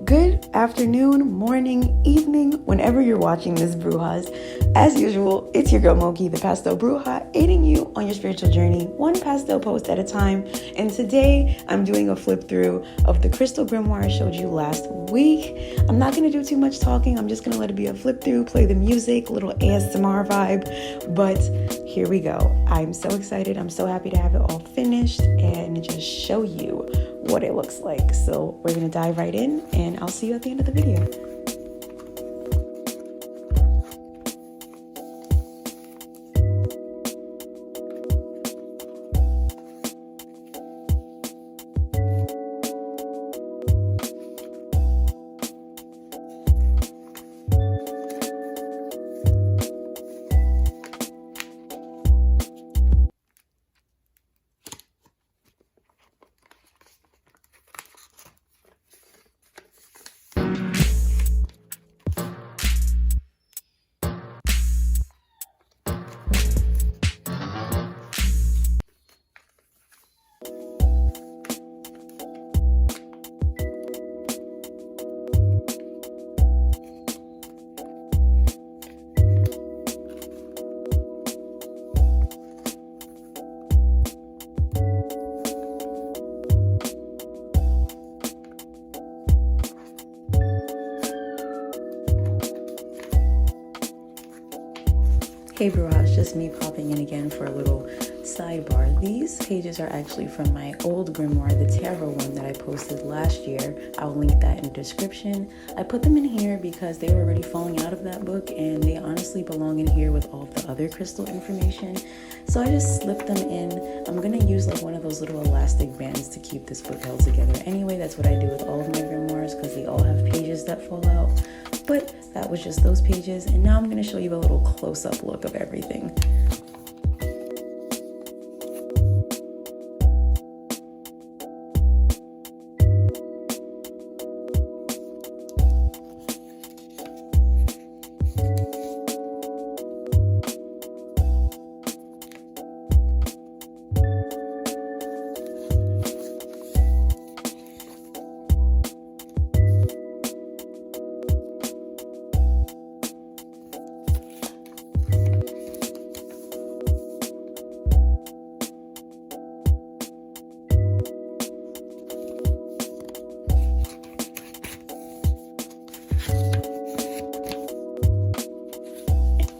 Good afternoon, morning, evening, whenever you're watching this Brujas. As usual, it's your girl Moki, the Pastel Bruja, aiding you on your spiritual journey, one pastel post at a time. And today, I'm doing a flip through of the crystal grimoire I showed you last week. I'm not going to do too much talking. I'm just going to let it be a flip through, play the music, a little ASMR vibe. But here we go. I'm so excited. I'm so happy to have it all finished and just show you what it looks like. So we're going to dive right in, and I'll see you at the end of the video. Hey Brujas, just me popping in again for a little sidebar. These pages are actually from my old grimoire, the tarot one that I posted last year. I'll link that in the description. I put them in here because they were already falling out of that book, and they honestly belong in here with all of the other crystal information. So I just slipped them in. I'm gonna use like one of those little elastic bands to keep this book held together. Anyway, that's what I do with all of my grimoires because they all have pages that fall out. But that was just those pages, and now I'm going to show you a little close-up look of everything.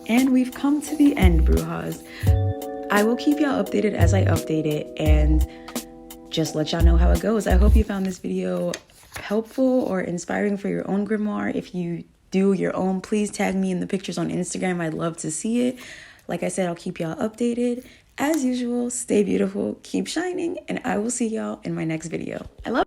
And we've come to the end, Brujas. I will keep y'all updated as I update it and just let y'all know how it goes. I hope you found this video helpful or inspiring for your own grimoire. If you do your own, please tag me in the pictures on Instagram. I'd love to see it. Like I said, I'll keep y'all updated. As usual, stay beautiful, keep shining, and I will see y'all in my next video. I love